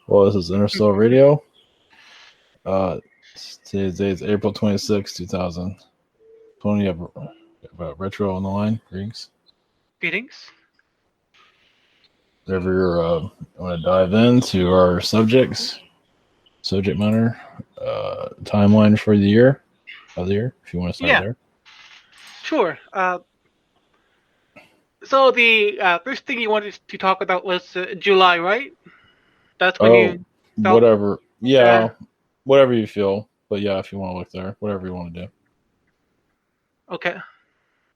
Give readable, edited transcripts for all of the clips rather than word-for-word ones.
Well, this is Interstellar Radio. Today's date is April 26, 2020. You have a retro on the line. Greetings. Greetings. Whenever you're want to dive into our subject matter, timeline for the year, if you want to start there. Sure. So the first thing you wanted to talk about was July, right? That's when you felt, whatever. Yeah, whatever you feel. But yeah, if you want to look there, whatever you want to do. Okay.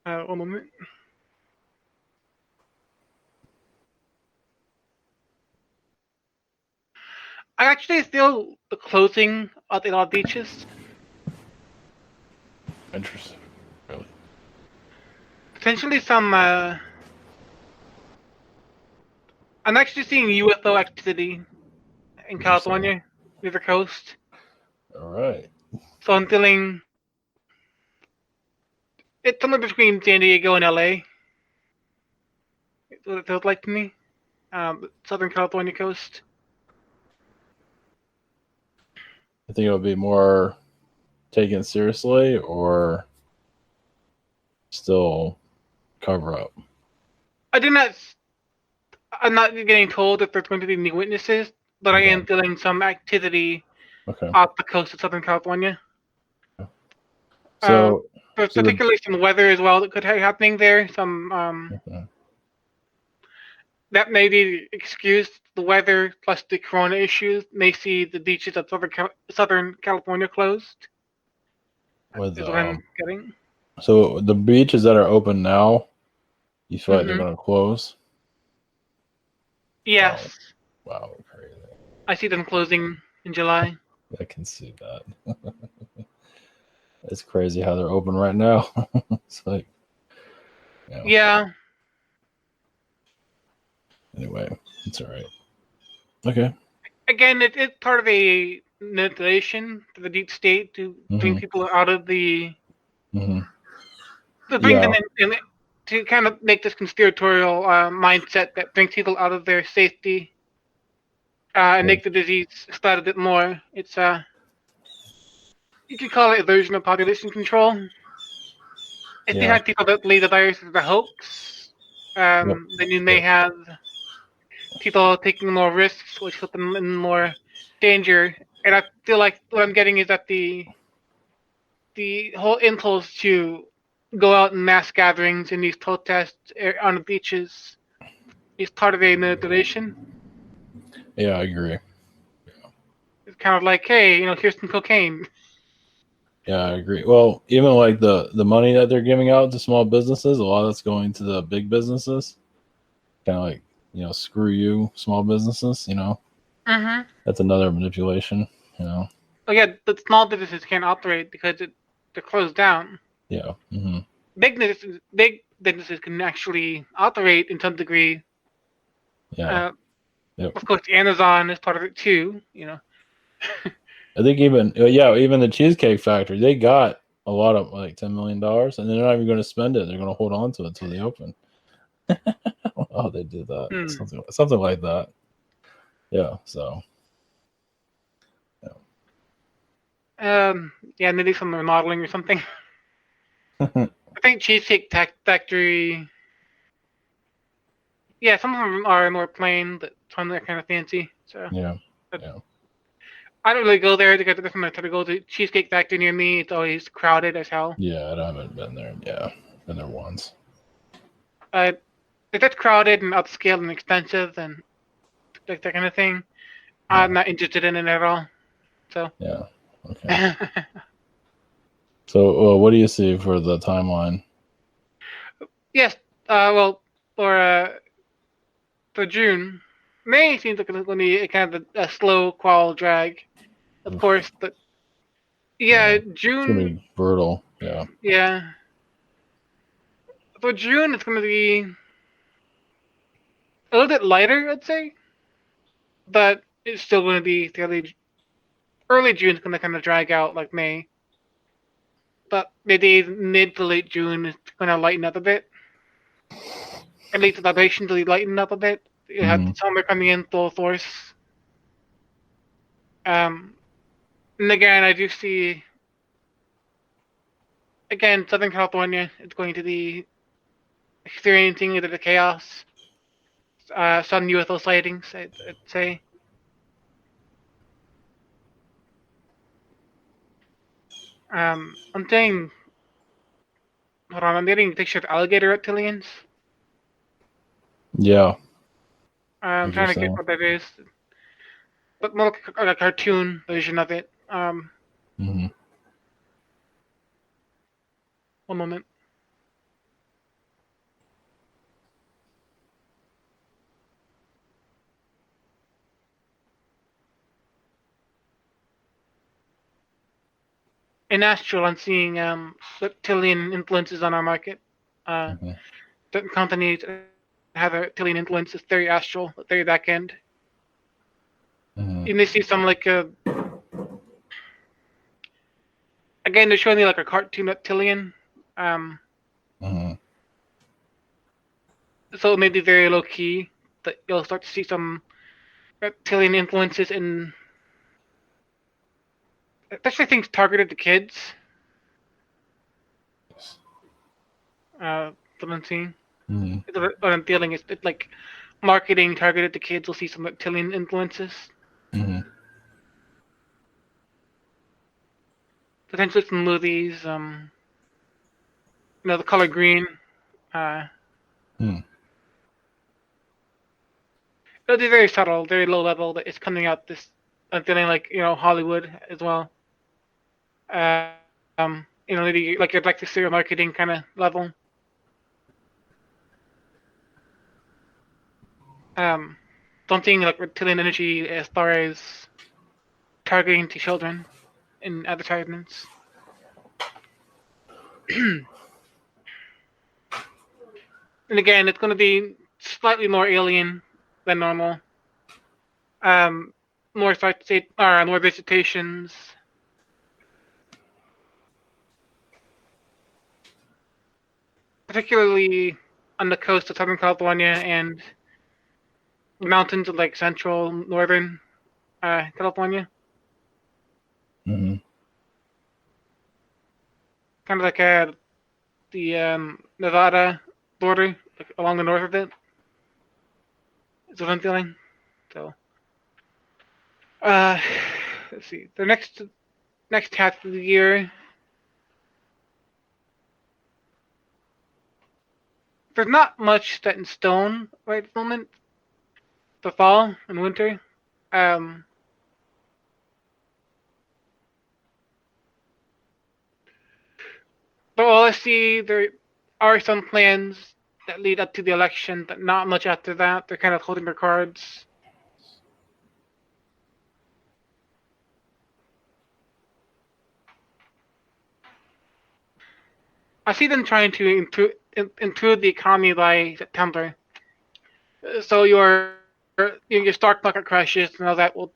1 moment. I actually feel the closing of a lot of beaches. Interesting. Really. Potentially some. I'm actually seeing UFO activity in California, near the coast. All right. So I'm feeling it's somewhere between San Diego and LA. It's what it feels like to me. Southern California coast. I think it'll be more taken seriously or still cover up. I'm not getting told that there's going to be any witnesses, but I am feeling some activity off the coast of Southern California. So there's particularly some weather as well that could be happening there. Some that may be excused. The weather plus the corona issues may see the beaches of Southern California closed. With, is what I'm getting. So the beaches that are open now, you feel like they're going to close? Yes. Wow, crazy. I see them closing in July. I can see that. It's crazy how they're open right now. It's like, yeah. Anyway, it's all right. Okay. Again, it's part of a manipulation to the deep state to bring people out of the. To bring them in, to kind of make this conspiratorial mindset that brings people out of their safety and make the disease spread a bit more. It's you could call it illusion of population control. If you have people that believe the virus is a hoax, then you may have people taking more risks, which put them in more danger. And I feel like what I'm getting is that the whole impulse to go out in mass gatherings in these protests on the beaches is part of a manipulation. Yeah, I agree. Yeah. It's kind of like, hey, here's some cocaine. Yeah, I agree. Well, even like the money that they're giving out to small businesses, a lot of that's going to the big businesses. Kind of like, screw you, small businesses, That's another manipulation, Oh, yeah, the small businesses can't operate because they're closed down. Yeah. Big businesses can actually operate in some degree. Yeah. Of course, Amazon is part of it too, I think even the Cheesecake Factory, they got a lot of like $10 million, and they're not even going to spend it. They're going to hold on to it until they open. Oh, they did that. Something like that. Yeah. So. Yeah, maybe some remodeling or something. I think Cheesecake Factory. Yeah, some of them are more plain, but some are kind of fancy. So yeah. I don't really go there because every time I try to go to Cheesecake Factory near me, it's always crowded as hell. Yeah, I haven't been there. Yeah, been there once. If it's crowded and upscale and expensive and like that kind of thing, I'm not interested in it at all. So yeah, okay. So, what do you see for the timeline? Yes, well, for June, May seems like it's going to be kind of a slow crawl drag, of course, but yeah, June. It's going to be brutal. Yeah. Yeah. For June, it's going to be a little bit lighter, I'd say, but it's still going to be fairly. Early June is going to kind of drag out like May, but maybe mid to late June is going to lighten up a bit. At least the vibrations will lighten up a bit. You have the summer coming in full force. And again, I do see, again, Southern California is going to be experiencing either the chaos, some UFO sightings, I'd say. I'm saying, hold on, I'm getting a picture of alligator reptilians. Yeah. I'm trying to get what that is, but more like a cartoon version of it. Mm-hmm. One moment. In Astral, I'm seeing reptilian influences on our market. Mm-hmm. Certain companies have a reptilian influence. It's very astral, very back end. Mm-hmm. You may see some like again, they're showing me like a cartoon reptilian. Mm-hmm. So it may be very low key that you'll start to see some reptilian influences in, especially things targeted to kids. What I'm seeing, Mm-hmm. what I'm feeling is it's like marketing targeted to kids. We'll see some reptilian influences. Mm-hmm. Potentially some movies. The color green. Mm. It'll be very subtle, very low level. That it's coming out this. I'm feeling like Hollywood as well. Maybe like I'd like to see a marketing kind of level. Something like reptilian energy as far as targeting to children in advertisements. And again, it's going to be slightly more alien than normal. More more visitations. Particularly on the coast of Southern California and mountains of like central northern California. Mm-hmm. Kind of like the Nevada border, like along the north of it. Is what I'm feeling. So, uh, let's see. The next half of the year, there's not much set in stone right at the moment. The fall and winter. Um, but all I see, there are some plans that lead up to the election, but not much after that. They're kind of holding their cards. I see them trying to improve the economy by September. So your stock market crashes and all that will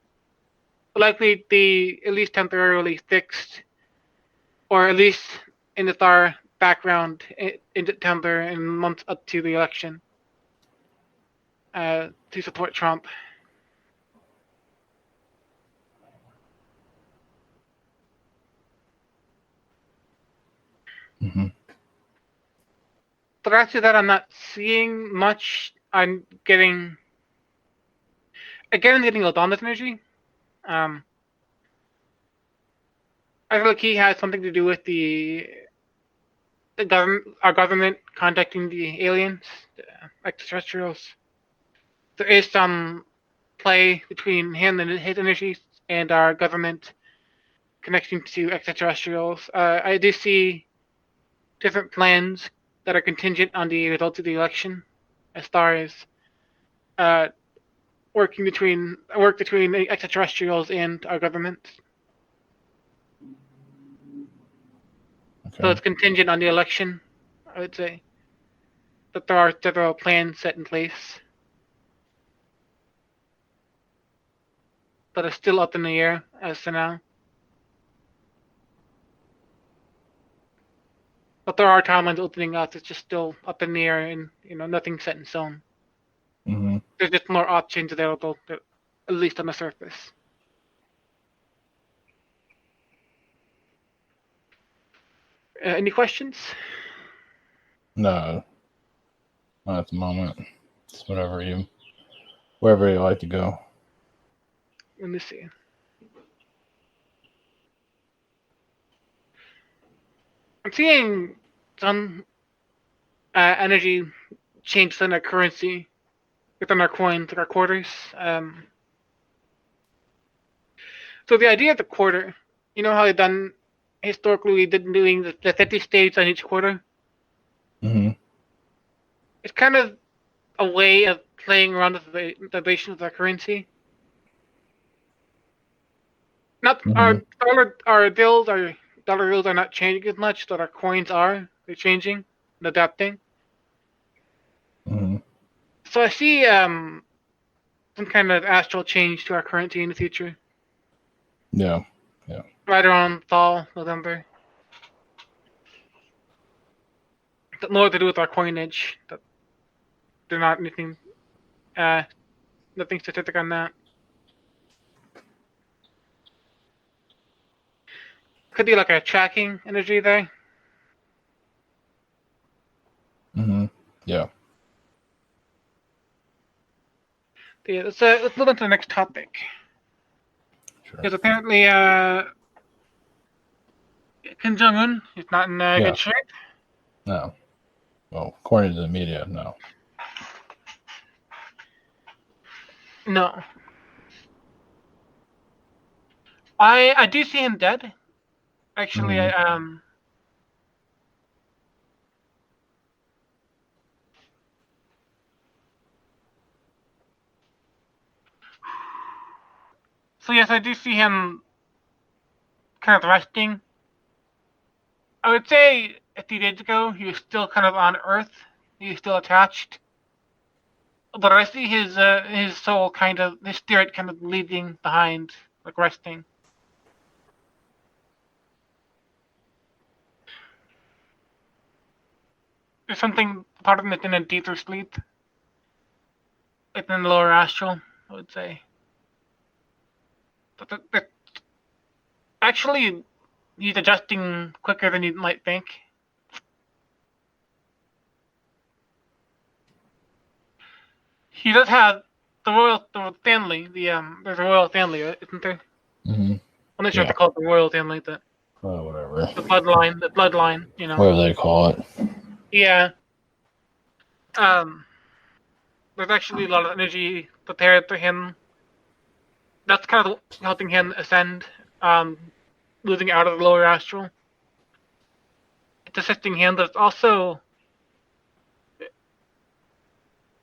likely be at least temporarily fixed, or at least in the far background in September and months up to the election to support Trump. Mm-hmm. But after that, I'm not seeing much. I'm getting Obama's energy. I feel like he has something to do with our government contacting the aliens, the extraterrestrials. There is some play between him and his energies and our government connecting to extraterrestrials. I do see different plans that are contingent on the results of the election, as far as work between extraterrestrials and our government. Okay. So it's contingent on the election, I would say. But there are several plans set in place. But it's still up in the air as for now. But there are timelines opening up. It's just still up in the air, and nothing set in stone. Mm-hmm. There's just more options available, at least on the surface. Any questions? No, not at the moment. It's wherever you like to go. Let me see. I'm seeing some energy change within our currency, within our coins, like our quarters. So the idea of the quarter, you know how they've done historically, we've been doing the 50 states on each quarter. Mm-hmm. It's kind of a way of playing around with the vibration of our currency. Not our bills, our dollar bills are not changing as much, but our coins are. They're changing and adapting. Mm-hmm. So I see some kind of astral change to our currency in the future. Yeah. Right around fall, November. But more to do with our coinage. That they're not anything, nothing specific on that. Could be like a tracking energy there. Mm-hmm. Yeah. Yeah, let's move on to the next topic. Sure. Because apparently, Kim Jong Un is not in good shape. No. Well, according to the media, no. No. I do see him dead. Actually, So yes, I do see him kind of resting. I would say a few days ago he was still kind of on Earth. He was still attached. But I see his soul kind of, his spirit kind of leaving behind, like resting. There's something, part of him that's in a deeper sleep. It's in the lower astral, I would say. But actually, he's adjusting quicker than you might think. He does have the family. There's a royal family, isn't there? Mm-hmm. I'm not sure if they call it the royal family, but whatever. the bloodline, you know. Whatever they call it. Yeah. There's actually a lot of energy prepared for him. That's kind of helping him ascend, moving out of the lower astral. It's assisting him, but it's also,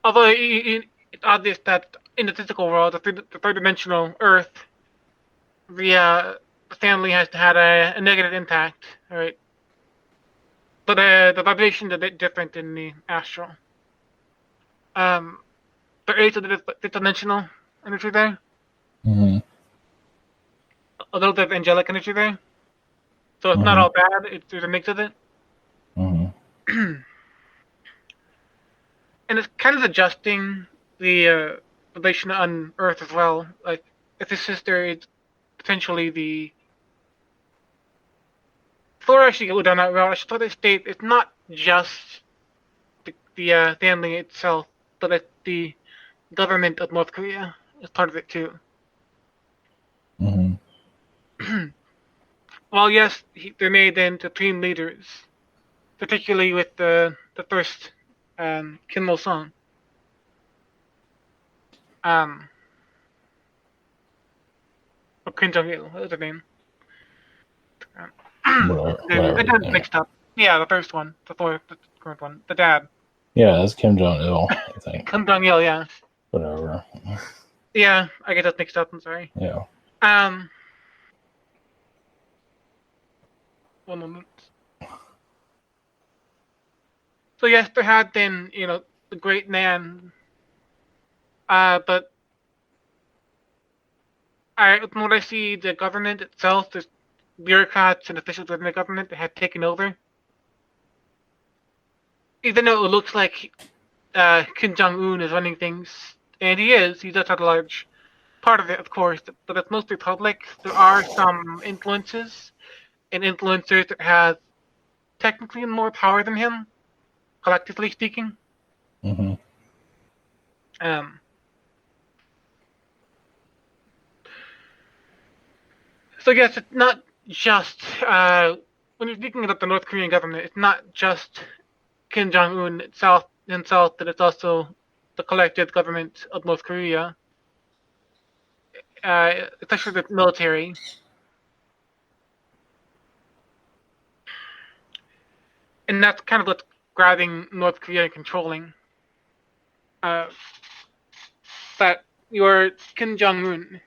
although it's obvious that in the physical world, the third-dimensional Earth, the family has had a negative impact, right? But the vibration's a bit different in the astral. There is a fifth dimensional energy there. Mm-hmm. A little bit of angelic energy there. So it's not all bad. There's a mix of it. Mm-hmm. And it's kind of adjusting the vibration on Earth as well. Like, if his sister is potentially the... Before I actually go down that route, I should probably state it's not just the family itself, but it's the government of North Korea is part of it too. Mm-hmm. Well, yes, they're made into supreme leaders, particularly with the first Kim Il-sung. Or Kim Jong-il, what was her name? Whatever. I got it mixed up. Yeah, the first one, the current one, the dad. Yeah, that's Kim Jong-il, I think. Kim Jong-il, yeah. Whatever. Yeah, I get that mixed up. I'm sorry. Yeah. One moment. So yes, there had been, the great man, but from what I see, the government itself, there's bureaucrats and officials within the government that had taken over. Even though it looks like Kim Jong-un is running things, and he is, he does have a large part of it, of course, but it's mostly public. There are some influences and influencers that have technically more power than him, collectively speaking. Mm-hmm. So yes, it's not just when you're speaking about the North Korean government, it's not just Kim Jong-un himself, but it's also the collective government of North Korea, especially the military. And that's kind of what's grabbing North Korea and controlling. That your Kim Jong-un,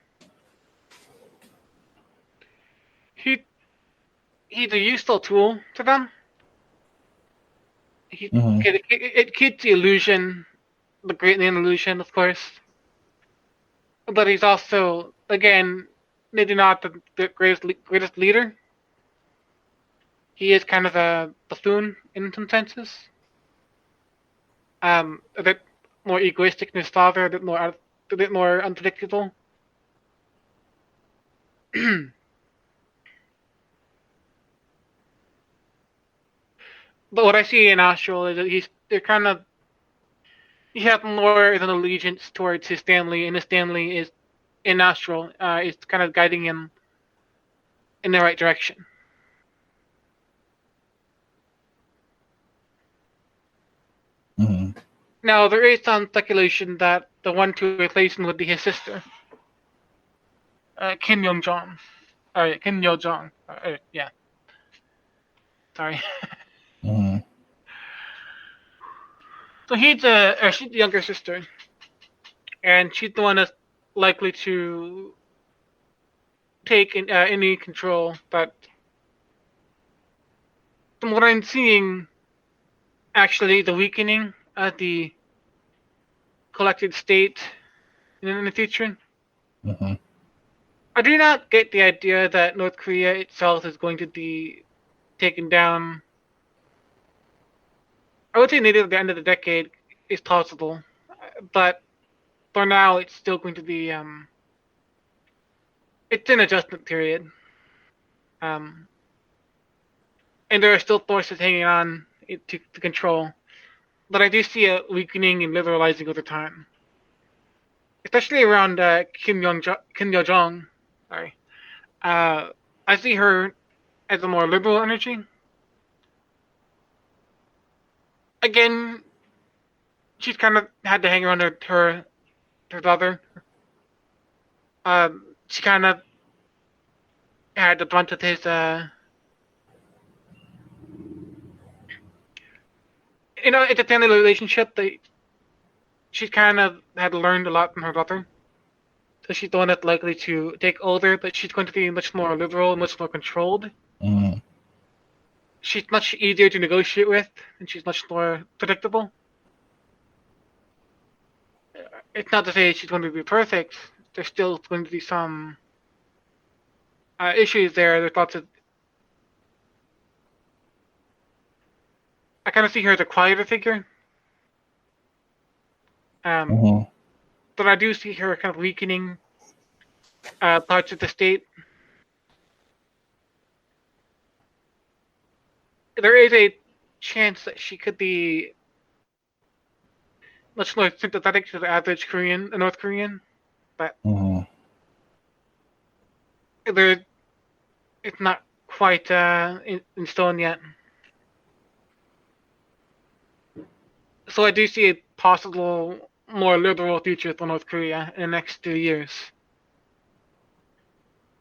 he he's a useful tool to them. Mm-hmm. It keeps the illusion, the Great Land illusion, of course. But he's also, again, maybe not the greatest leader. He is kind of a buffoon in some senses. A bit more egoistic than his father, a bit more unpredictable. But what I see in Astral is that he has more of an allegiance towards his family, and his family is in Astral is kind of guiding him in the right direction. Mm-hmm. Now there is some speculation that the one to replace him would be his sister, Kim Yo Jong. Kim Yo Jong. Yeah. Sorry. Mm-hmm. So she's the younger sister, and she's the one that's likely to take any control. But from what I'm seeing, actually, the weakening of the collected state in the future. Mm-hmm. I do not get the idea that North Korea itself is going to be taken down. I would say maybe at the end of the decade is possible, but for now it's still going to be it's an adjustment period, and there are still forces hanging on to control. But I do see a weakening and liberalizing over time, especially around Kim Yo Jong. Sorry, I see her as a more liberal energy. Again, she's kind of had to hang around her brother. She kind of had the brunt of his it's a family relationship that she kind of had learned a lot from her brother. So she's the one that's likely to take over, but she's going to be much more liberal and much more controlled. Mm-hmm. She's much easier to negotiate with, and she's much more predictable. It's not to say she's going to be perfect. There's still going to be some issues there. There's lots of. I kind of see her as a quieter figure. Mm-hmm. But I do see her kind of weakening parts of the state. There is a chance that she could be much more sympathetic to the average North Korean, but Mm-hmm. it's not quite in stone yet. So I do see a possible more liberal future for North Korea in the next 2 years.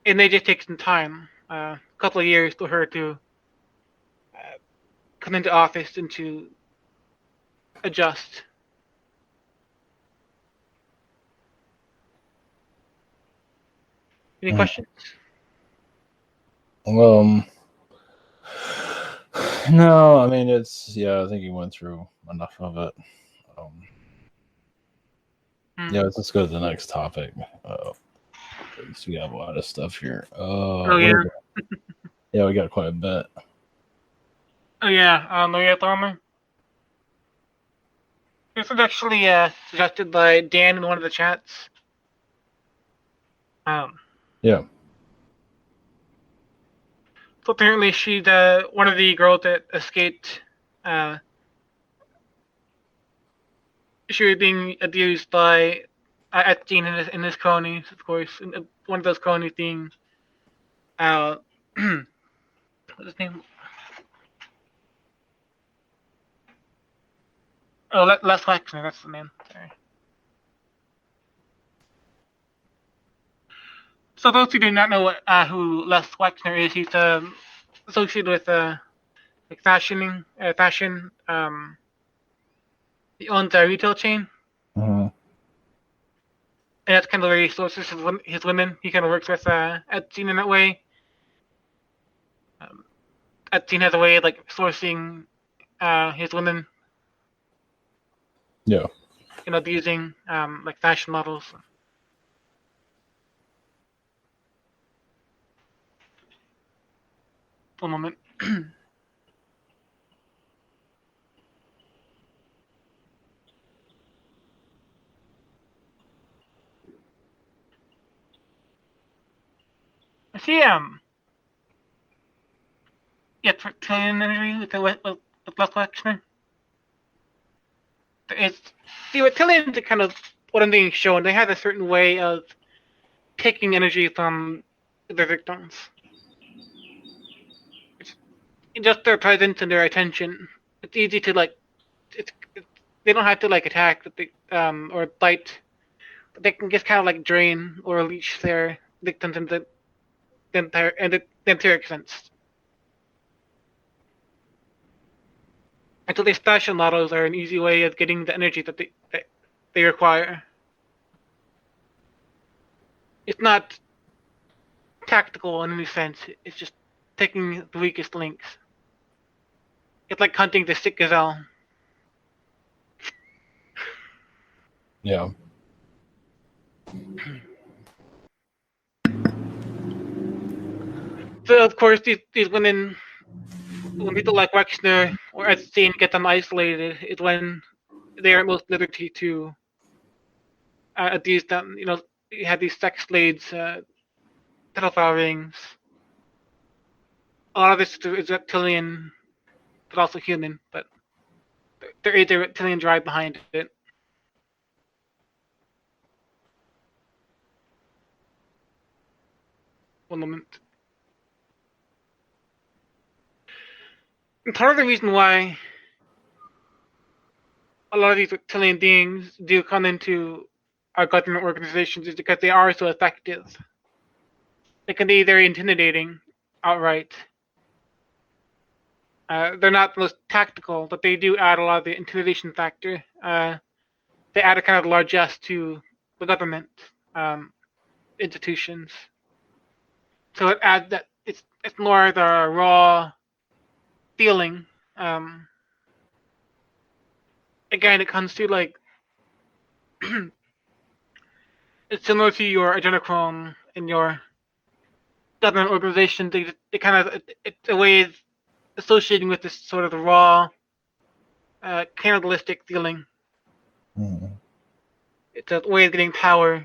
It may just take some time, a couple of years for her to come into office and to adjust. Any questions? No, I mean I think you went through enough of it. Yeah, let's go to the next topic. We have a lot of stuff here. Yeah. Yeah, we got quite a bit. Oh yeah, Maria Tharmer. This was actually suggested by Dan in one of the chats. Yeah. So apparently she's one of the girls that escaped. She was being abused by Epstein in his cronies, of course. And one of those cronies being what's his name? Oh, Les Wexner, that's the name. Sorry. So those who do not know who Les Wexner is, he's associated with like fashion. He owns a retail chain, Mm-hmm. and that's kind of where he sources his women. He kind of works with Epstein in that way. Epstein has a way of like sourcing his women, Yeah. using like fashion models. One moment. I see reptilian energy with Les Wexner. It's the reptilians are kind of what I'm being shown. They have a certain way of taking energy from their victims. It's just their presence and their attention. It's easy to like. They don't have to like attack, or bite. But they can just kind of like drain or leech their victims into the entire existence. And so these fashion models are an easy way of getting the energy that they require. It's not tactical in any sense. It's just taking the weakest links. It's like hunting the sick gazelle. Yeah. So of course these women, when people like Wexner or Epstein get them isolated, is when they are at most liberty to abuse them. You have these sex slaves, pedophile rings. A lot of this is reptilian, but also human. But there is a reptilian drive behind it. One moment. And part of the reason why a lot of these reptilian beings do come into our government organizations is because they are so effective. They can be very intimidating outright. They're not the most tactical, but they do add a lot of the intimidation factor. They add a kind of largesse to the government institutions. So it adds that it's more the raw feeling. Again, it comes to like it's similar to your adrenochrome in your government organization. They kind of it's a way of associating with this sort of the raw, cannibalistic feeling. Mm-hmm. It's a way of getting power.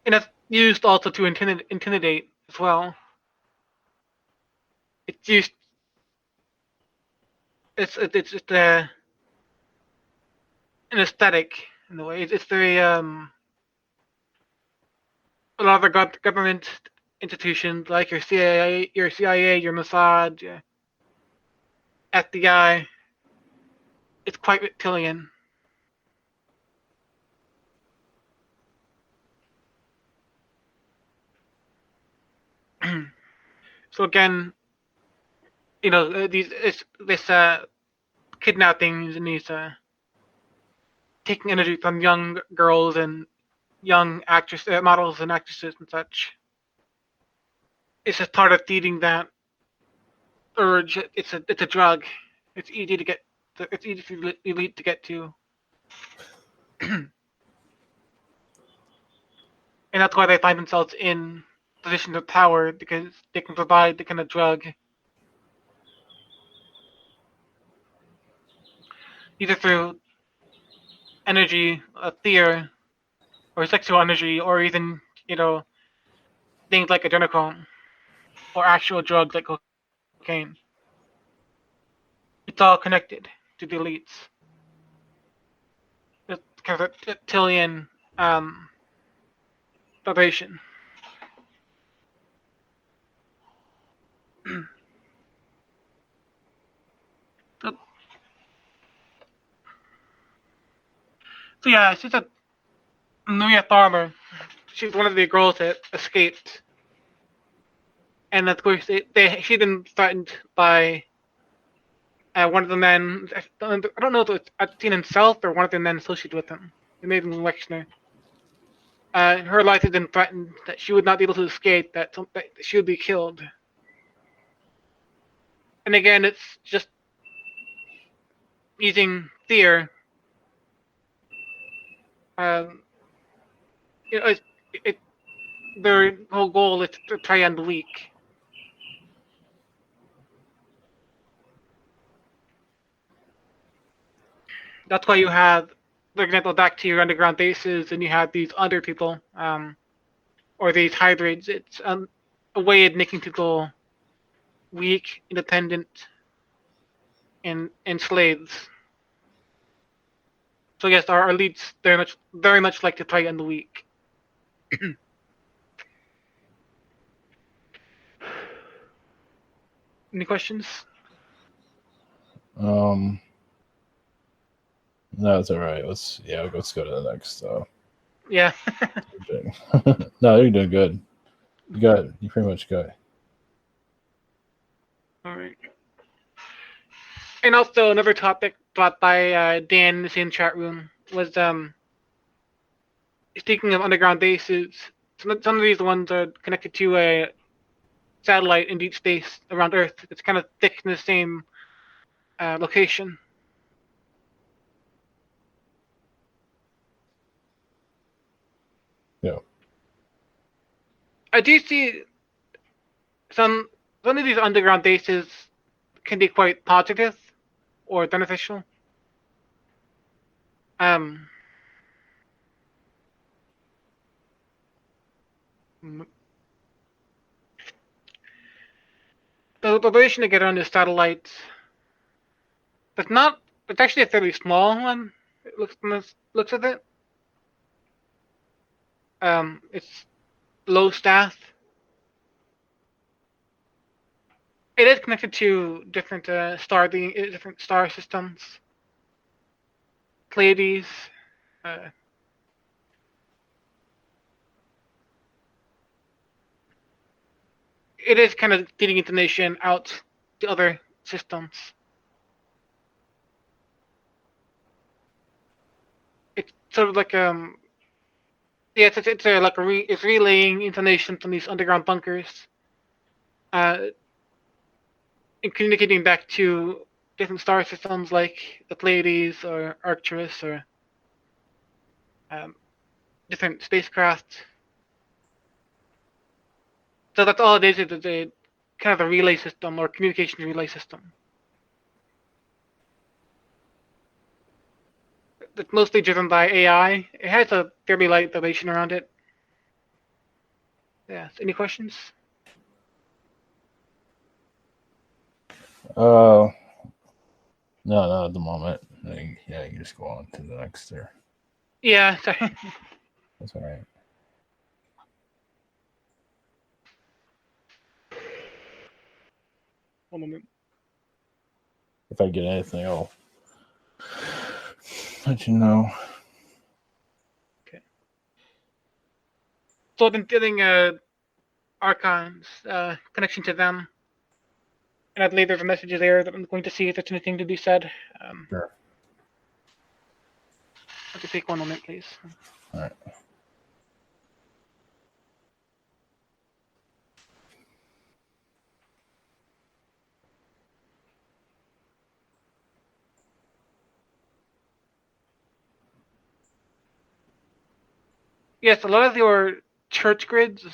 And it's used also to intimidate as well. It's used. It's just an aesthetic in a way. It's very a lot of the government institutions like your CIA, your Mossad, your FBI. It's quite reptilian. So again, this kidnappings and these taking energy from young girls and young models and actresses and such. It's just part of feeding that urge. It's a drug. It's easy to get. It's easy for the elite to get to. And that's why they find themselves in positions of power, because they can provide the kind of drug, either through energy, fear, or sexual energy, or even things like adrenochrome or actual drugs like cocaine. It's all connected to the elites. It's kind of a reptilian federation. So, so yeah, it's just a Maria Farmer. She's one of the girls that escaped, and of course, she'd been threatened by one of the men. I don't know if it's Epstein himself or one of the men associated with him. It may have been Wexner. Her life had been threatened, that she would not be able to escape, that she would be killed. And again, it's just using fear. You know, their whole goal is to prey on the weak. That's why you have, for example, back to your underground bases, and you have these under people, or these hybrids. It's a way of making people weak, independent, and slaves. So yes, our elites very much like to prey on the weak. Any questions? No, it's all right. Let's go to the next. Yeah. No, you're doing good. You pretty much got it. All right. And also another topic brought by Dan in the same chat room was speaking of underground bases. Some of these ones are connected to a satellite in deep space around Earth. It's kind of thick in the same location. Yeah. I do see some of these underground bases can be quite positive or beneficial. The relation to get on the satellites, it's actually a fairly small one. It looks at it. It's low staff. It is connected to different different star systems, Pleiades. It is kind of getting information out to other systems. It's sort of like it's relaying information from these underground bunkers, and communicating back to different star systems like the Pleiades or Arcturus or different spacecraft. So that's all it is. It's a kind of a relay system or communication relay system. It's mostly driven by AI. It has a fairly light vibration around it. Yeah. Any questions? No, not at the moment. Yeah, you can just go on to the next there. Yeah, sorry. That's all right. One moment. If I get anything, I'll let you know. Okay. So I've been feeling Archon's connection to them. And I believe there's a message there that I'm going to see if there's anything to be said. Sure. I'll just take one moment, please. All right. Yes, a lot of your church grids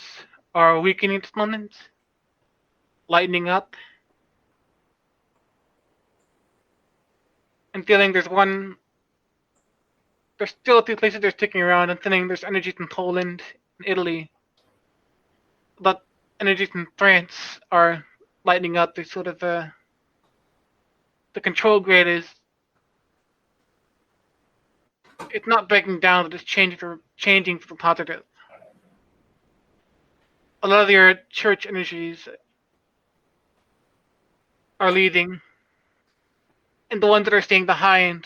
are weakening at this moment, lightening up. And feeling there's still a few places they're sticking around. I'm feeling there's energies in Poland and Italy. but energies in France are lightening up. They sort of the control grid is it's not breaking down, but it's changing for the positive. A lot of your church energies are leaving, and the ones that are staying behind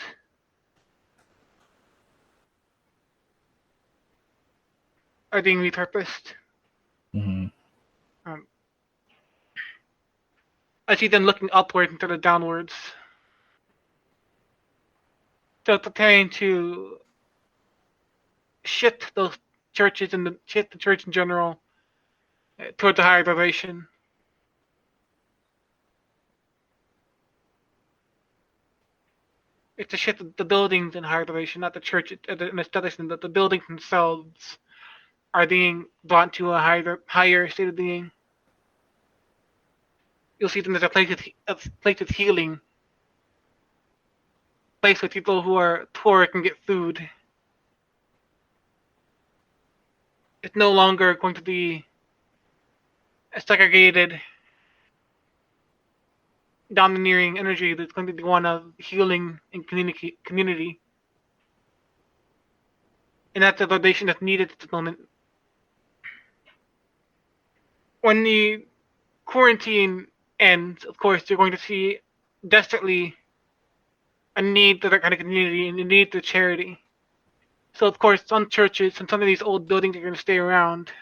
are being repurposed. Hmm. Um, I see them looking upwards instead of downwards. So preparing to shift those churches and shift the church in general towards a higher vibration. It's to shift the buildings in higher vibration, not the church and establishment, but the buildings themselves are being brought to a higher state of being. You'll see them as a place of healing, place where people who are poor can get food. It's no longer going to be a segregated, domineering energy that's going to be one of healing and community. And that's the vibration that's needed at this moment. When the quarantine ends, of course, you're going to see desperately a need for that kind of community and a need for charity. So, of course, some churches and some of these old buildings are going to stay around,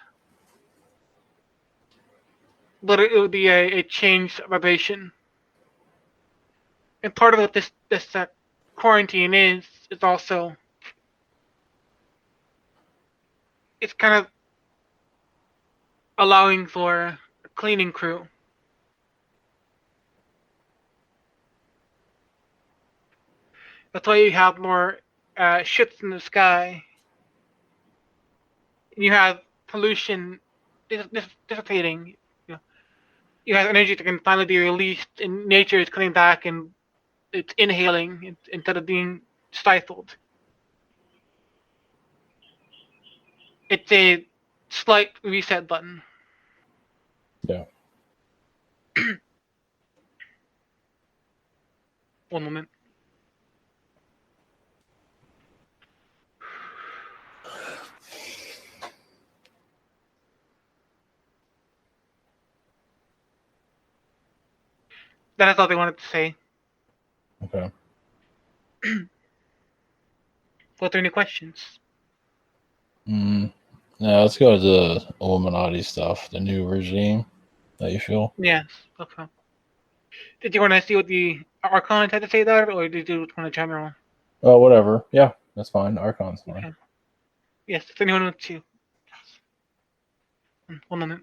but it will be a changed vibration. And part of what this quarantine is also it's kind of allowing for a cleaning crew. That's why you have more ships in the sky. You have pollution dissipating. You have energy that can finally be released, and nature is coming back and it's inhaling instead of being stifled. It's a slight reset button. Yeah. One moment. That is all they wanted to say. Okay. Was there any questions? Now let's go to the Illuminati stuff, the new regime that you feel. Yes. Okay. Did you want to see what the Archons had to say about it, or did you want to general? Oh, whatever. Yeah, that's fine. Archon's fine. Okay. Yes, if anyone wants to. One moment.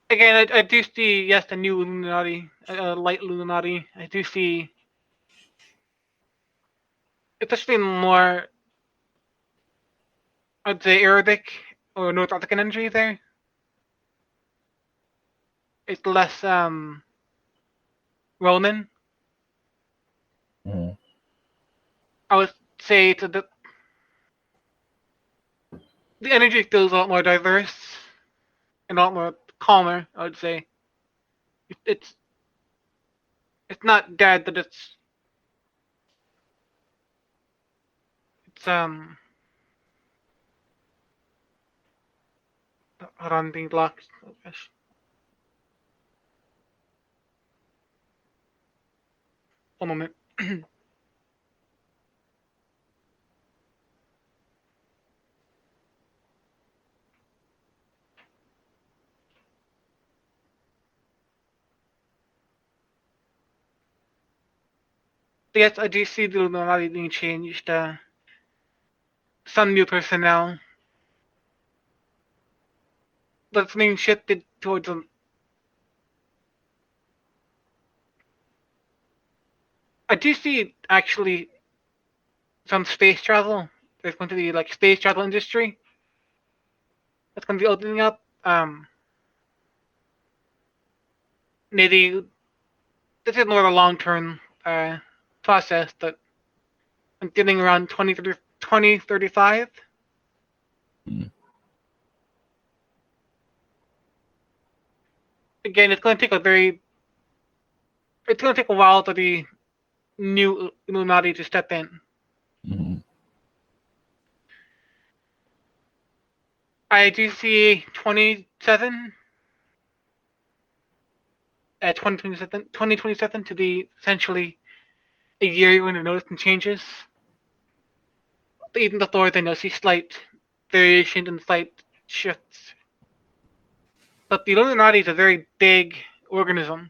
Again, I do see, yes, the new Illuminati, light Illuminati. I do see, especially more, I'd say, Arabic or North African energy there. It's less Roman. Hmm. I would say the energy feels a lot more diverse and a lot more calmer. I would say it's it's not dead, but it's hold on, being blocked. Oh gosh. One moment. Yes, I do see the Illuminati being changed. Some new personnel, but it's being shifted towards them. I do see actually some space travel. There's going to be like space travel industry. that's going to be opening up. Maybe this is more of a long-term process, but I'm getting around 2035. Mm. Again, it's going to take a while for the new Illuminati to step in. Mm-hmm. I do see 2027 to be essentially a year when the notice some changes. Even before then, you'll see slight variations and slight shifts. But the Illuminati is a very big organism.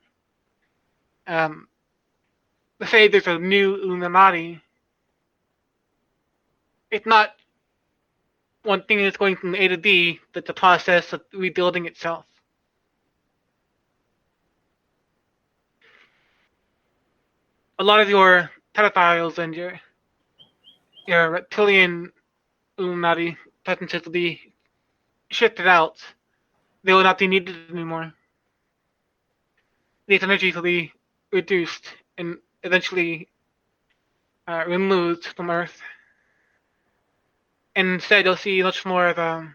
Let's say there's a new Illuminati. It's not one thing that's going from A to B, but the process of rebuilding itself. A lot of your pedophiles and your reptilian Illuminati presences will be shifted out. They will not be needed anymore. These energies will be reduced and eventually removed from Earth. And instead, you'll see much more of a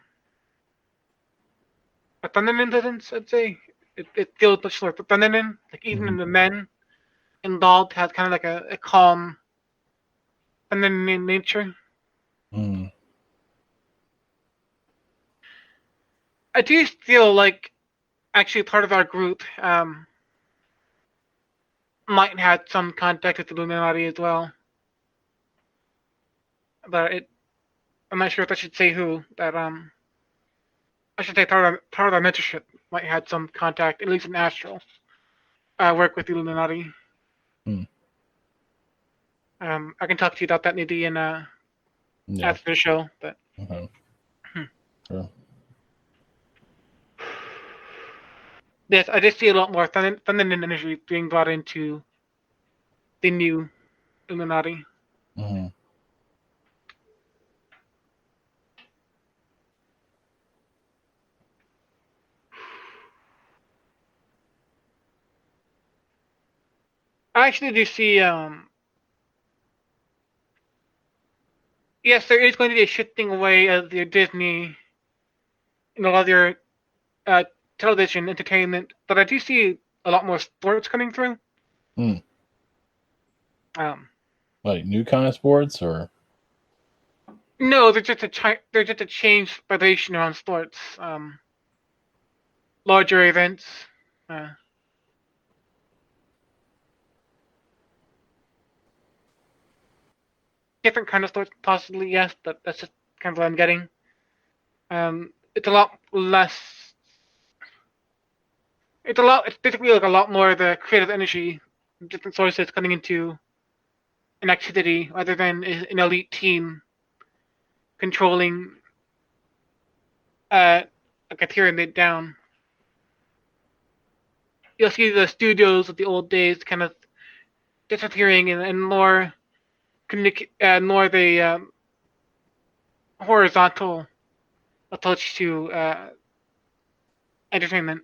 feminine presence, I'd say. It feels much more feminine. Like, even Mm-hmm. the men involved have kind of like a calm, feminine nature. Mm-hmm. I do feel like actually part of our group might have some contact with the Illuminati as well. But I'm not sure if I should say who. That I should say part of our mentorship might have some contact, at least in astral, work with the Illuminati. Mm. I can talk to you about that maybe in Yeah. after the show. But Okay. Sure. yes, I just see a lot more feminine energy being brought into the new Illuminati. Mm-hmm. I actually do see yes, there is going to be a shifting away of your Disney and a lot of your uh, television entertainment, but I do see a lot more sports coming through. Mm. Um, Like new kind of sports, or no, they're just a change vibration around sports. Larger events. Uh, Different kind of sports, possibly, yes, but that's just kind of what I'm getting. It's a lot less. It's basically like a lot more of the creative energy, different sources coming into an activity rather than an elite team controlling like a pyramid down. You'll see the studios of the old days kind of disappearing and more more the horizontal approach to entertainment.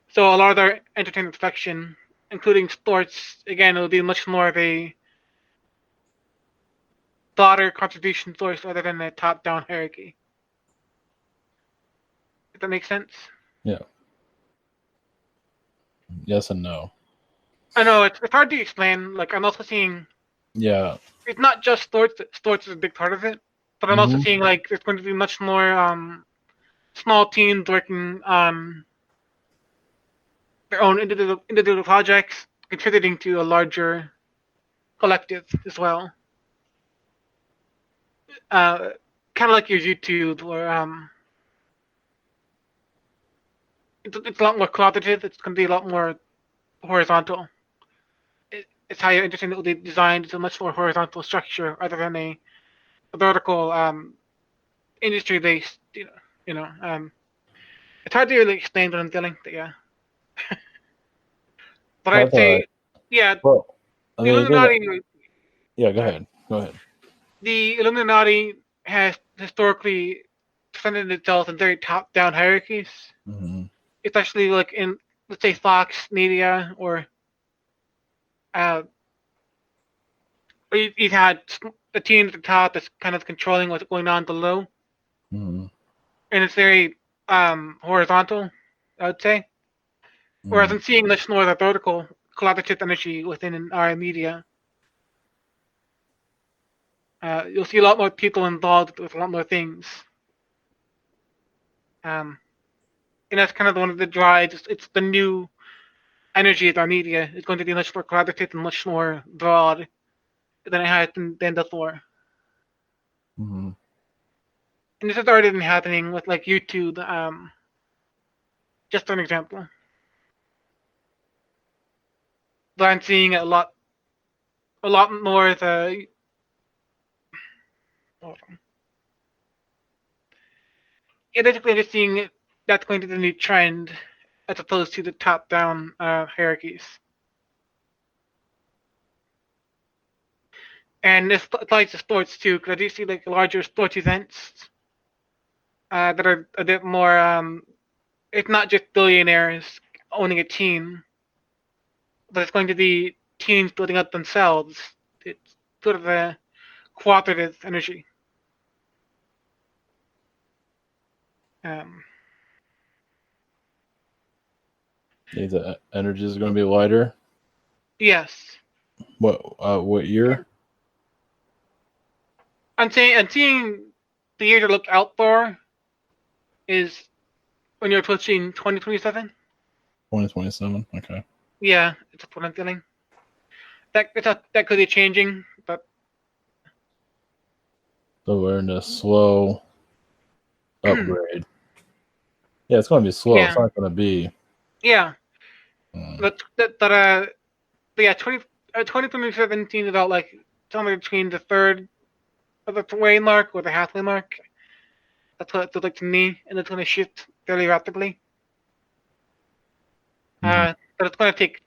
So a lot of their entertainment production, including sports, again, it'll be much more of a broader contribution source rather than a top-down hierarchy. If that makes sense. yeah. Yes and no. I know it's hard to explain. Like, I'm also seeing Yeah. it's not just sports. Sports is a big part of it, but I'm also Mm-hmm. seeing like there's going to be much more small teams working on their own individual projects, contributing to a larger collective as well. Kind of like your YouTube, where it's a lot more collaborative. It's going to be a lot more horizontal. It's how your entertainment will be designed. It's a much more horizontal structure rather than a vertical industry based. It's hard to really explain what I'm feeling, but yeah. But I'd That's all say, right. yeah, Well, I the mean, Illuminati. yeah. Go Sorry. ahead. Go ahead. the Illuminati has historically presented itself in very top-down hierarchies, especially like in, let's say, Fox media, or you've had the team at the top that's kind of controlling what's going on below, and it's very horizontal, I would say. Whereas I'm seeing much more of the vertical collaborative energy within our media. You'll see a lot more people involved with a lot more things. And that's kind of one of the drives. It's the new energy of our media. It's going to be much more collaborative and much more broad than it has been before. And this has already been happening with like YouTube. Just an example. But I'm seeing a lot more the. Basically, I'm just seeing that's going to be the new trend, as opposed to the top-down hierarchies. And this applies to sports too, because I do see like larger sports events that are a bit more. It's not just billionaires owning a team, but it's going to be teams building up themselves. It's sort of a cooperative energy. The energy is going to be lighter. Yes. What year? I'm seeing the year to look out for is when you're approaching 2027. 2027. Okay. Yeah, that's what I'm feeling. That could be changing, but So we're in a slow upgrade. Yeah, it's going to be slow. Yeah. It's not going to be. Yeah. But yeah, 2017 is about like somewhere between the third of the way mark or the halfway mark. That's what it feels like to me, and it's going to shift fairly rapidly. But it's going to take,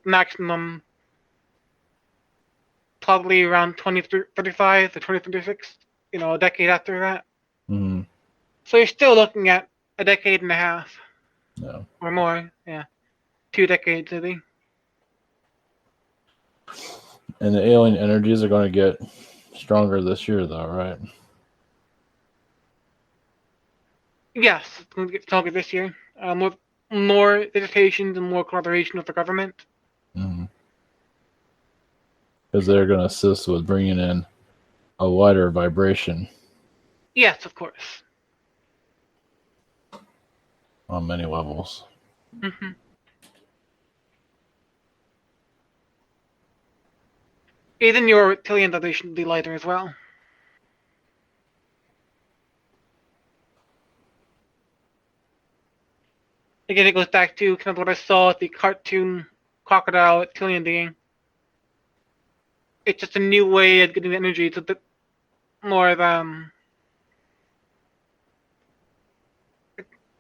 maximum probably around 2035 to 2036, a decade after that. So you're still looking at a decade and a half. No. Or more, yeah. 2 decades, maybe. And the alien energies are going to get stronger this year, though, right? Yes, it's going to get stronger this year. More visitations and more collaboration with the government. Because they're going to assist with bringing in a wider vibration. Yes, of course. On many levels. Even your reptilian vibration will be lighter as well. Again, it goes back to kind of what I saw at the cartoon crocodile reptilian being. It's just a new way of getting the energy. It's a bit more of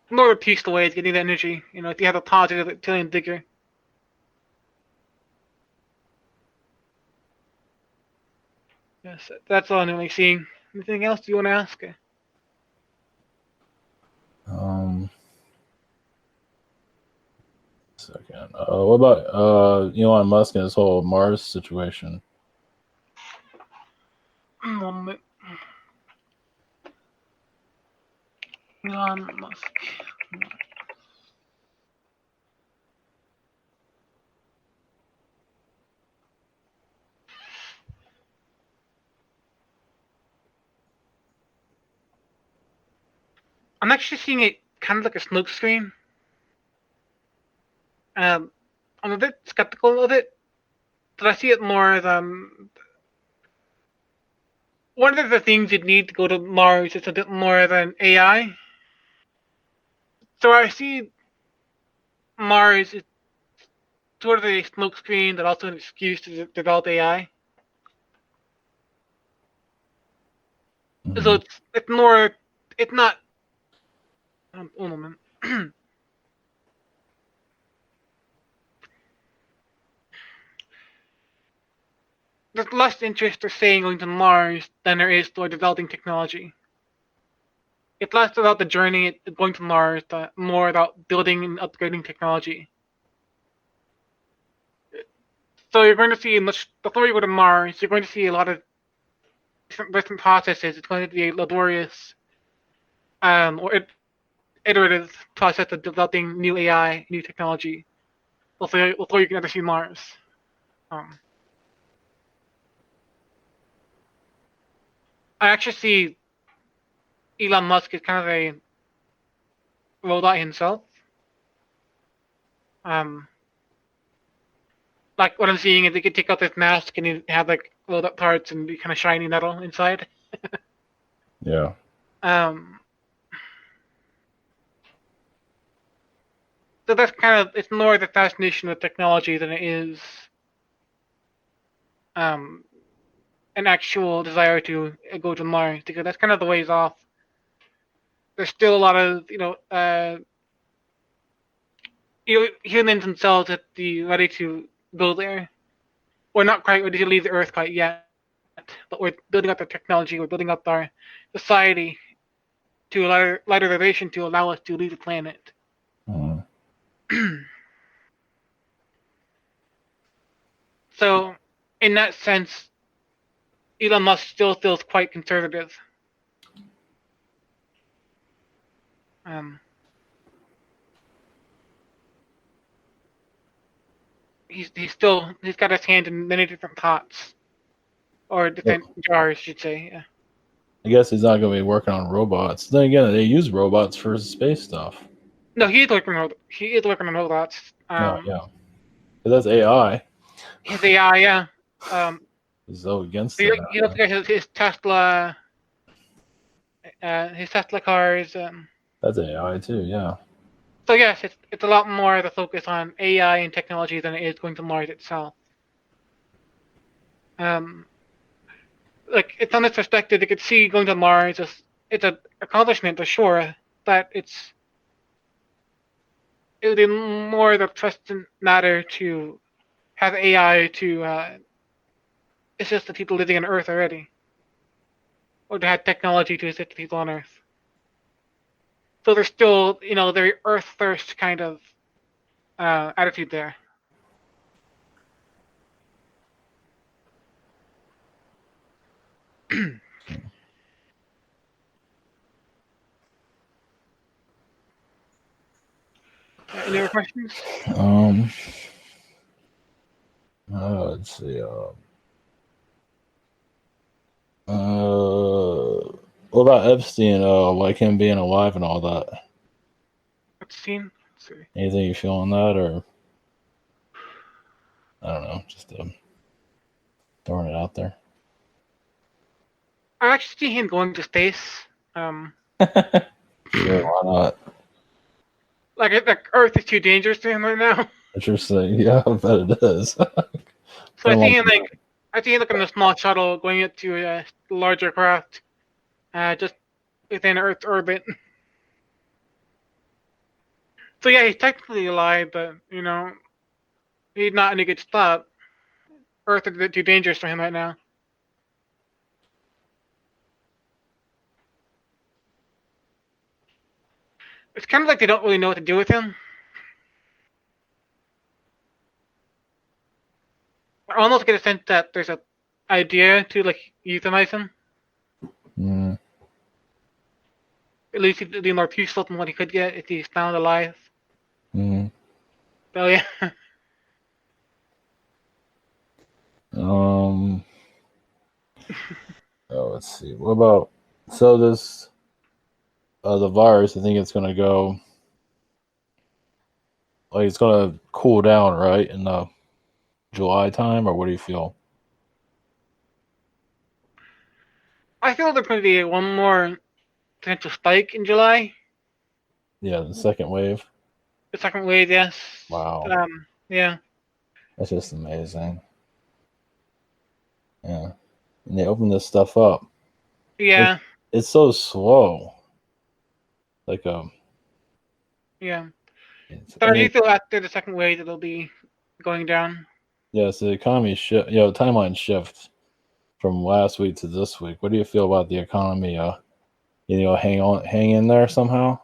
more of a peaceful way of getting the energy. If you have a positive reptilian figure. Yes, that's all I'm really seeing. Anything else you want to ask? Second. What about Elon Musk and his whole Mars situation? Elon Musk. I'm actually seeing it kind of like a smoke screen. I'm a bit skeptical of it, but I see it more as one of the things you'd need to go to Mars is a bit more than AI. So I see Mars is sort of a smokescreen, but also an excuse to develop AI. So it's more, it's not. One moment. there's less interest to saying going to Mars than there is for developing technology. It's less about the journey going to Mars, but more about building and upgrading technology. So you're going to see before you go to Mars, you're going to see a lot of different processes. It's going to be a laborious or iterative process of developing new AI, new technology before you can ever see Mars. I actually see Elon Musk as kind of a robot himself. Like what I'm seeing is he could take off his mask and he have like rolled up parts and be kind of shiny metal inside. Yeah. So that's kind of, it's more the fascination with technology than it is an actual desire to go to Mars, because that's kind of the ways off. There's still a lot of humans themselves at the ready to go there. We're not quite ready to leave the Earth quite yet, but we're building up our technology. We're building up our society to allow lighter to allow us to leave the planet. So, in that sense, Elon Musk still feels quite conservative. He's got his hand in many different pots, or different jars, I should say. Yeah. I guess he's not going to be working on robots. Then again, they use robots for space stuff. No, he is working on robots. No, yeah, that's AI. His AI, yeah. So against he looks at his Tesla cars. That's AI too, yeah. So yes, it's a lot more the focus on AI and technology than it is going to Mars itself. Like it's on this perspective, you could see going to Mars as it's an accomplishment for sure, but it would be more the present matter to have AI to assist the people living on Earth already, or to have technology to assist the people on Earth. So there's still, very Earth first kind of attitude there. Any other questions? Let's see. What about Epstein? Like him being alive and all that. Epstein. Let's see. Anything you feel on that, or I don't know, just throwing it out there. I actually see him going to space. Sure, why not? Like Earth is too dangerous to him right now. Interesting. Yeah, I bet it is. So I see him on a small shuttle going into a larger craft, just within Earth's orbit. So yeah, he's technically alive, but he's not in a good spot. Earth is a bit too dangerous for him right now. It's kind of like they don't really know what to do with him. I almost get a sense that there's an idea to euthanize him. Mm. At least he'd be more peaceful than what he could get if he's found alive. Mm. So yeah. Let's see. What about this? The virus. I think it's gonna go. Like it's gonna cool down, right, in the July time, or what do you feel? I feel there's going to be one more potential spike in July. Yeah, the second wave. The second wave, yes. Wow. Yeah. That's just amazing. Yeah. And they open this stuff up. Yeah. It's so slow. Yeah. But I do feel after the second wave it'll be going down. Yeah, so the economy shift. Timeline shift from last week to this week. What do you feel about the economy? Hang in there somehow.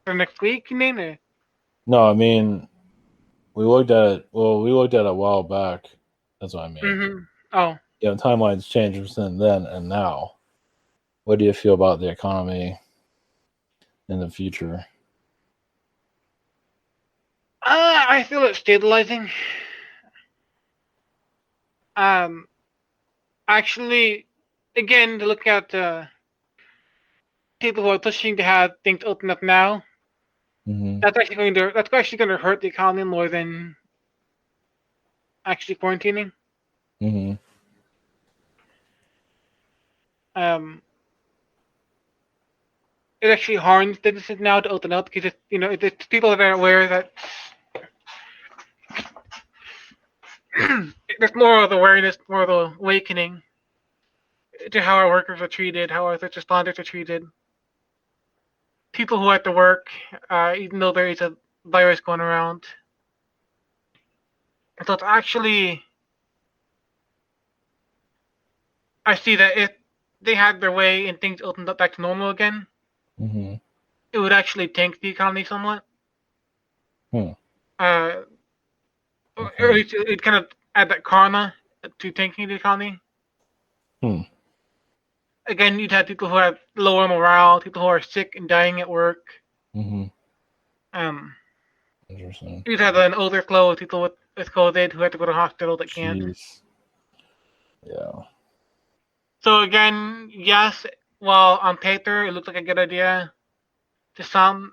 For next week, you mean? Or? No, I mean we looked at it. Well, we looked at it a while back. That's what I mean. Mm-hmm. Oh. Timelines change between then and now. What do you feel about the economy in the future? I feel it's stabilizing. Actually, again, to look at people who are pushing to have things open up now, Mm-hmm. that's actually going to hurt the economy more than actually quarantining. Mm-hmm. It actually harms businesses now to open up because it's people that are aware that there's more of the awareness, more of the awakening to how our workers are treated, how our first responders are treated. People who have to work, even though there is a virus going around. So it's actually, I see that if they had their way and things opened up back to normal again, Mm-hmm. it would actually tank the economy somewhat. Hmm. Or Okay. at least it kind of add that karma to tanking the economy. Hmm. Again, you'd have people who have lower morale, people who are sick and dying at work. Mm-hmm. Um, Interesting. you'd have an overflow of people with COVID who had to go to hospital that can't. Jeez. Yeah. So again, yes, while on paper it looks like a good idea, to some,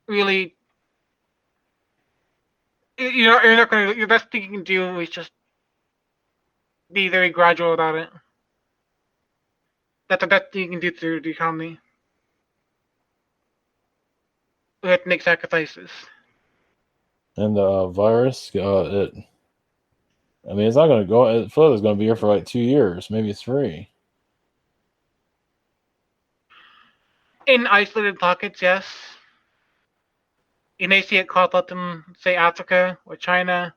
really, you're not going to. Your best thing you can do is just be very gradual about it. That's the best thing you can do to the economy. We have to make sacrifices. And the virus, it's not going to go. I feel like it's going to be here for like 2 years, maybe 3. In isolated pockets, yes. You may see it crop up in, say, Africa or China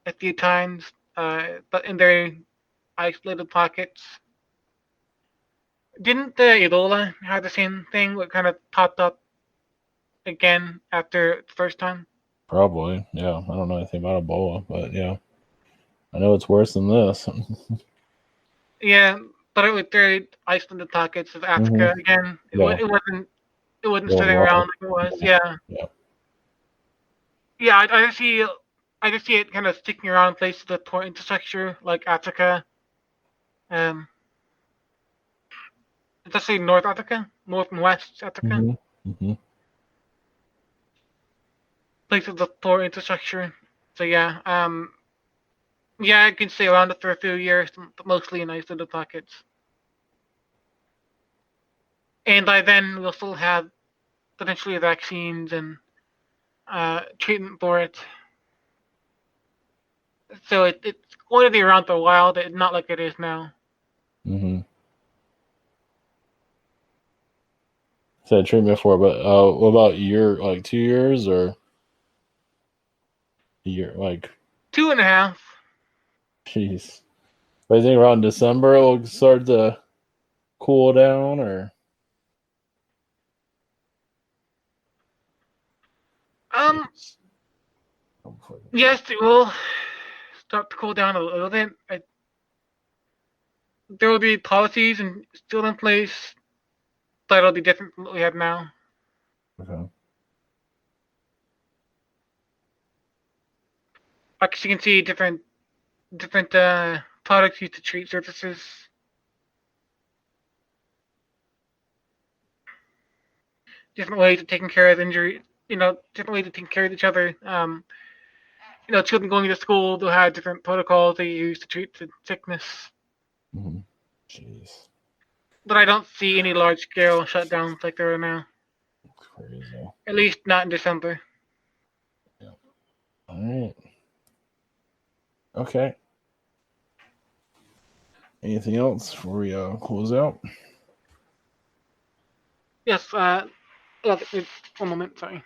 a few times, but in very isolated pockets. Didn't Ebola have the same thing? What kind of popped up again after the first time? Probably. Yeah. I don't know anything about Ebola, but yeah, I know it's worse than this. Yeah, but it was very isolated pockets of Africa Mm-hmm. again. Yeah. It wasn't spreading Worldwide. around like it was. Yeah. Yeah, Yeah. yeah. I just see it kind of sticking around in places with poor infrastructure like Africa, um, especially North Africa, North and West Africa, Mm-hmm. Mm-hmm. places with poor infrastructure. So yeah, yeah, I can stay around it for a few years, but mostly in isolated pockets. And by then, we'll still have potentially vaccines and treatment for it. So it's going to be around for a while, but not like it is now. Mm-hmm. So treatment for, but what about like 2 years or a year? Like, 2.5. jeez. But I think around December it'll start to cool down, or Um, jeez. yes, it will start to cool down a little bit. There will be policies and still in place, but it'll be different from what we have now. Okay. Like you can see different products used to treat surfaces. Different ways of taking care of injury. Different ways of taking care of each other. Children going to school, they'll have different protocols they use to treat the sickness. Mm-hmm. Jeez. But I don't see any large scale shutdowns like there are now. Crazy. At least not in December. Yeah. All right. Okay. Anything else before we close out? Yes, one moment, sorry.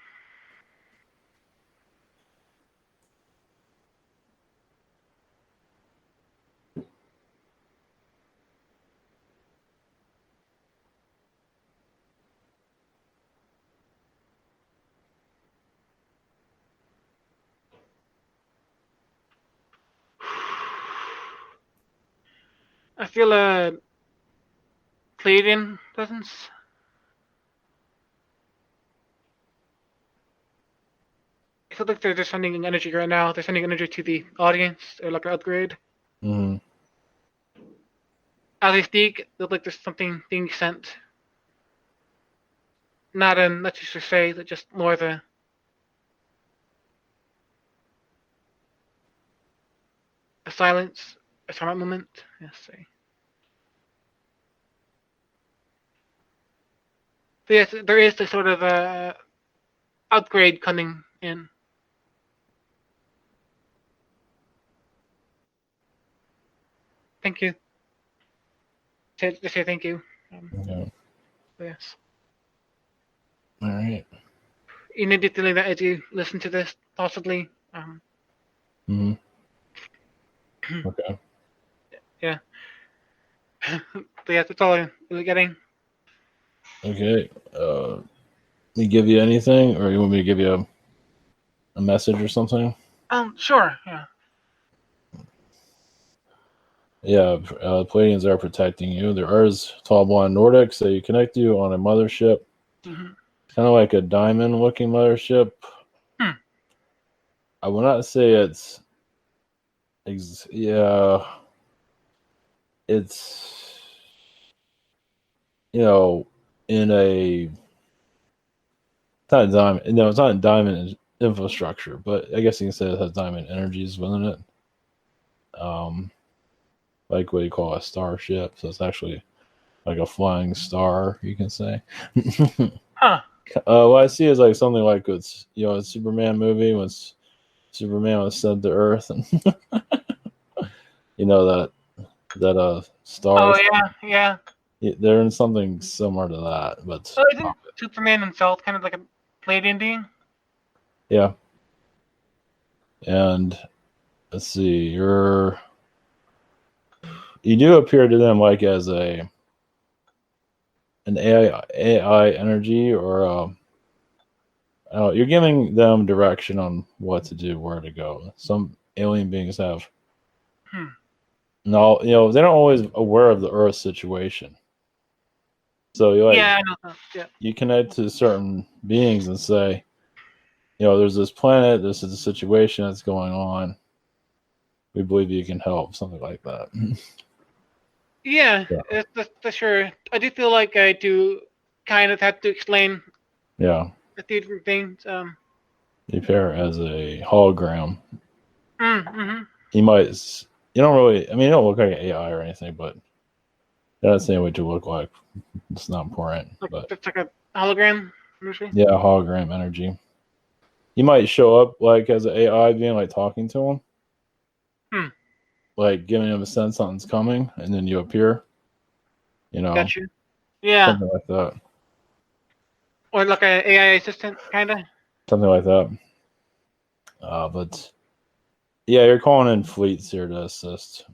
I feel a Pleiadian presence. I feel like they're just sending energy right now. They're sending energy to the audience, or like an upgrade. Mm-hmm. As they speak, there's like there's something being sent. Not in, let's just say, that just more the silence, a silent moment. Yes, say. So yes, there is the sort of upgrade coming in. Thank you. Just say thank you. Okay. Yes. All right. You need to feeling that as you listen to this, possibly. Mm-hmm. Okay. Yeah. But yeah, that's all I'm really getting. Okay. Me give you anything, or you want me to give you a message or something? Sure. Yeah. Yeah, Pleiadians are protecting you. There is tall blonde Nordics that you connect you on a mothership, Mm-hmm. kind of like a diamond-looking mothership. Hmm. I will not say it's, yeah, it's in a it's not a diamond. No, it's not a diamond infrastructure, but I guess you can say it has diamond energies within it. Like what you call a starship. So it's actually like a flying star, you can say. Huh. What I see is like something like it's a Superman movie when Superman was sent to Earth, and that Oh stars. yeah. They're in something similar to that, but Oh, isn't Superman himself kind of like a Pleiadian being? yeah. And let's see, you do appear to them like as an AI energy, or you're giving them direction on what to do, where to go. Some alien beings have Hmm. no, they don't always aware of the Earth situation. So Yeah, I know that. Yeah. you connect to certain beings and say, there's this planet, this is a situation that's going on. We believe you can help, something like that. Yeah, Yeah. that's sure. I do feel like I do kind of have to explain Yeah. a few different things. You appear as a hologram. Mm-hmm. You might, you don't really, I mean, you don't look like an AI or anything, but you're not saying what you look like. It's not important, Like but that's like a hologram, usually. yeah, hologram energy. You might show up like as an AI being like talking to them, Hmm. like giving them a sense something's coming, and then you appear, Got you. Yeah, something like that. or like a AI assistant, kind of. Something like that. But yeah, you're calling in fleets here to assist.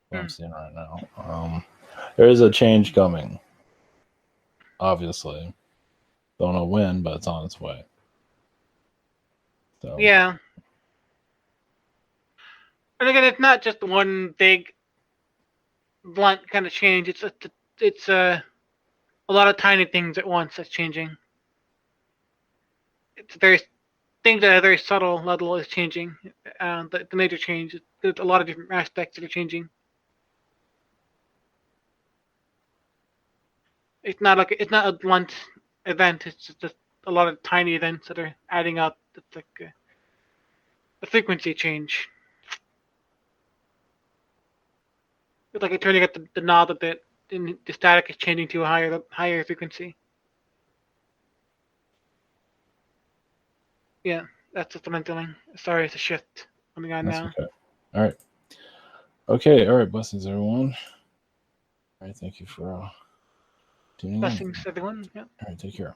What I'm Hmm. seeing right now. There is a change coming. Obviously, don't know when, but it's on its way. So Yeah, and again, it's not just one big blunt kind of change. It's a lot of tiny things at once that's changing. It's very things at a very subtle level is changing. The major change. There's a lot of different aspects that are changing. It's not a blunt event. It's just a lot of tiny events that are adding up. It's like a frequency change. It's like turning up the knob a bit, and the static is changing to a higher frequency. Yeah, that's just what I'm doing. Sorry, it's a shift coming on that's now. okay. All right. Okay. All right. Blessings, everyone. All right. Thank you for tuning in. Blessings, everyone. Yeah. All right. Take care.